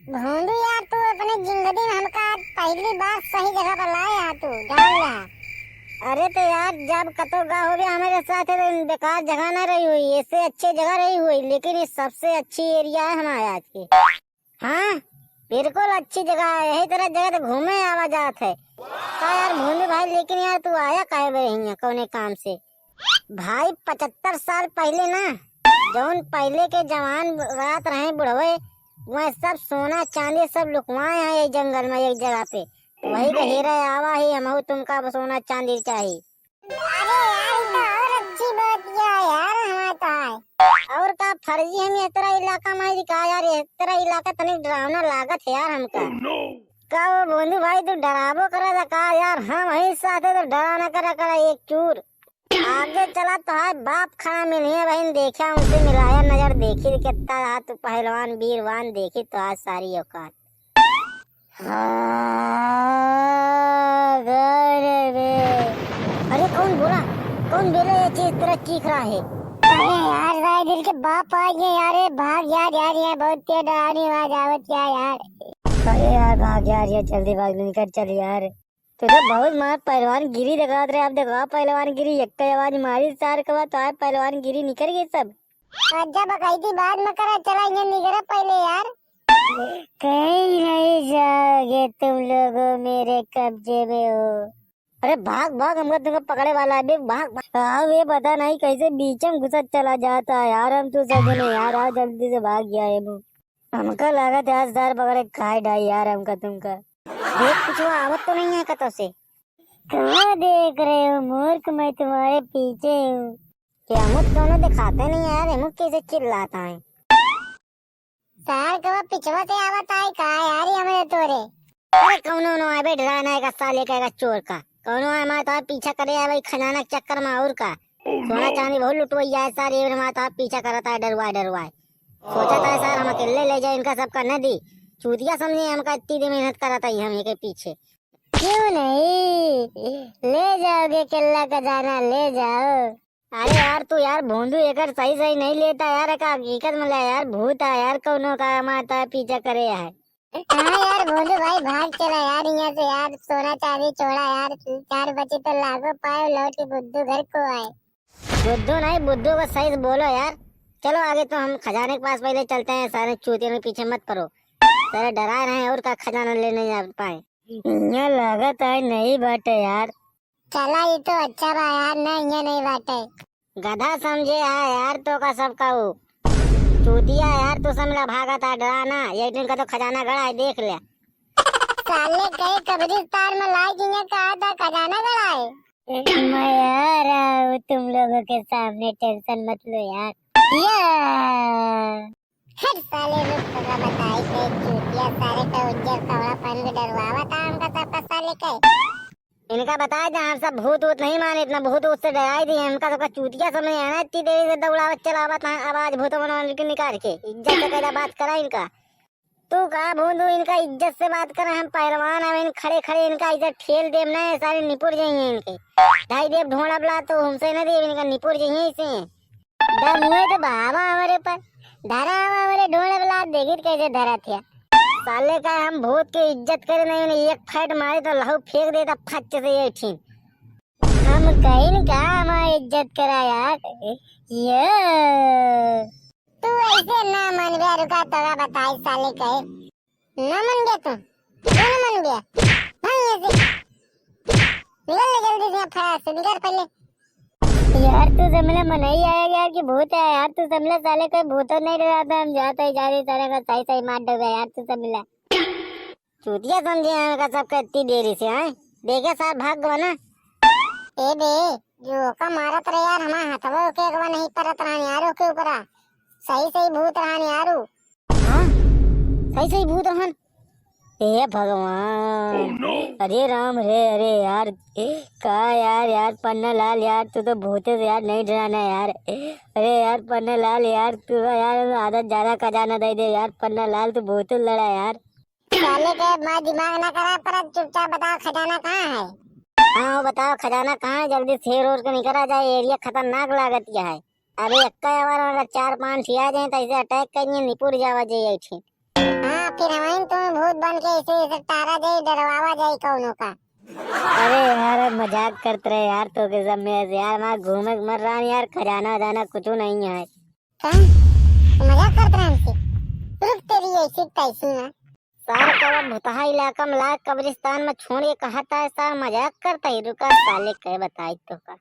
भोंदू यार, तू अपने जिंदगी में हमका पहली बार सही जगह पर लाया तू जान ला। अरे तो यार जब कतो गा हो गया हमारे साथ है तो बेकार जगह ना रही हुई, इससे अच्छी जगह रही हुई, लेकिन ये सबसे अच्छी एरिया है हमारे आज की। हाँ बिल्कुल अच्छी जगह है, यही तरह जगह तो घूमे आवाजात है का यार भोंदू भाई। लेकिन यार तू आया काहे बे कौने काम से भाई? 75 साल पहले ना, जौन पहले के जवान रात रहे बुढ़वे, वह सब सोना चांदी सब लुकवाए हैं एक जंगल में एक जगह पे। वही तो हीरा आवा ही हम तुमका सोना चांदी चाहिए। अरे यार तो और अच्छी बात यार हमारा तो और का फर्जी हम इस तरह इलाका में का यार, इस तरह इलाका तनिक डरावना लागत है यार हमका। का वो बोंदू भाई तू डरावो करा था का यार? हम वही साथ है तो डरा न करा एक चूर। आगे चला तो है बाप खाना मिलिए बहन, देखा उनसे मिलाया नजर, देखी कितना रहा तू पहलवान वीरवान, देखी तो आज सारी औकात। अरे कौन बोला, कौन बोले ये चीज तरह चीख रहा है? अरे यार भाई दिल के बाप आ गए यार, भाग यार ये बहुत तेज डरावनी आवाज आवत क्या यार। अरे यार भाग यार, ये जल्दी भाग निकल चल यार। तो बहुत मार पहलवान गिरी दिखा रहे, आप देखो पहलवान गिरी एक आवाज मारी सार के बाद तो आप पहलवान गिरी निकल गए सब। अच्छा बकायदी बाद में करा, चला ये निकला पहले यार। कहीं नहीं जाओगे तुम लोगों, मेरे कब्जे में हो। अरे भाग भाग, हमको तुमको पकड़े वाला है, भाग भाग। ये पता नहीं कैसे बीच में घुसा चला जाता है यार, हम तो समझे यार। आओ जल्दी से भाग गया है वो, हमका लगा था दार पकड़े खाए डाई यार हमका तुमका। देख कुछ आवत तो नहीं है कतो से? कहाँ देख रहे हो मूर्ख, मैं तुम्हारे पीछे हूँ। क्या मुझ दोनों दिखाते नहीं यार, मुझ कैसे चिल्लाता है सार के पिछवा से आवत है का यार हमें तोरे। अरे कौनो नो आबे डराना है का साले का चोर का, कौनो है मैं तो पीछा करे है भाई खजाना के चक्कर में और का सोना चांदी बहुत लुटवाई है सारे में तो पीछा करता है डरवाए। सोचा था सर हम अकेले ले जाए इनका सबका नदी, चूतिया समझे हमका इतनी मेहनत कराता ही हम के पीछे। क्यों नहीं ले जाओगे किला का जाना, ले जाओ। अरे यार तू यार भोंदू एक सही नहीं लेता यार, का हकीकत में यार भूत है यार, कौनो का माता पीछा करे है। हाँ यार भोंदू भाई भाग चला यार यहाँ से यार, सोना चांदी छोड़ा यार, 4 बचे तो लागो पाए लौट के बुद्धू घर को आए। बुद्धू नहीं बुद्धू को सही बोलो यार। चलो आगे तो हम खजाने के पास पहले चलते हैं, सारे चूतियों के पीछे मत पड़ो, सारे डरा रहे हैं और का खजाना लेने जा पाए। यहाँ लागत है नहीं बाटे यार। चला ये तो अच्छा बा यार, नहीं ये नहीं बाटे गधा समझे है यार तो का सबका वो चूतिया यार, तो समझा भागा था डराना, ये दिन का तो खजाना गड़ा है देख ले। साले कहीं कब्रिस्तान में लाई जिन्हें कहा था खजाना गड़ा है। मैं आ रहा हूँ तुम लोगों के सामने, टेंशन मत लो यार। हर साले लोग पता बताई थे चूतिया सारे का उज्जर कवड़ा पहन के डरवावा था हमका सबका साले के। इनका बताया था हम सब भूत वूत नहीं माने, इतना भूत वूत से डराई थी हमका सबका चूतिया समझ आना, इतनी देरी से दौड़ावत चलावत आवाज भूत बनाने के निकाल के इज्जत से कैसा बात करा इनका। तू कहा भूंदू इनका इज्जत से बात करे, हम पहलवान हैं खड़े खड़े इनका इज्जत ठेल देव ना, सारे निपुर जाइए इनके ढाई देव ढोड़ा बला तो हमसे न देव इनका निपुर जाइए इसे डर मुए तो भावा हमारे पर धरा हमारे ढोड़ा बला देखी कैसे धरा थे साले का। हम भूत की इज्जत करे नहीं, उन्हें एक फैट मारे तो लहू फेंक देता फच से ये ठीक। हम कहीं का हमारी इज्जत करा यार ये तू ऐसे ना मन गया, रुका तोड़ा बताई साले कहे ना मन गया, तू ना मन गया हाँ ऐसे निकल जल्दी से फटाफट से निकल पहले यार। तू समझा मन ही आया यार कि भूत है यार, तू समझा साले कोई भूत नहीं डरा था, हम जाते ही जा रहे सारे का सही मार डोगा यार, तू समझा चूतिया समझे हमें का सबका इतनी देरी से हैं देखे सार भाग गवा ना। ए बे जो का मारत रहे यार हमारा हथवा के गवा नहीं परत रहन यारो के ऊपर सही भूत रहन यारो। हां सही भूत रहन हे भगवान। oh, no. अरे राम रे, अरे यार का यार पन्ना लाल यार तू तो भूत है यार, नहीं डराना यार। अरे यार पन्ना लाल यार तू यार आदत ज्यादा खजाना दे दे यार, पन्ना लाल तू भूत लड़ा यार। साले के मां दिमाग ना करा पर चुपचाप बताओ खजाना कहाँ है। हाँ बताओ खजाना कहाँ है, जल्दी शेर और के निकला जाए, एरिया खतरनाक लागत क्या है। अरे अक्का यार अगर 4-5 आ जाए तो ऐसे अटैक करिए निपुर जावा जाइए ठीक। हाँ फिर हमारे तुम भूत बन के इसे तारा जाए डरवावा जाए कौनों का। अरे यार मजाक करते रहे यार, तो के सब में यार मैं घूमे मर रहा यार, खजाना जाना कुछ नहीं है। क्या मजाक करते रहे हमसे? रुक तेरी ऐसी तैसी ना सार का भुतहा इलाका में ला कब्रिस्तान में छोड़ के कहा था सार मजाक करता ही, रुका साले कह बताई तो का।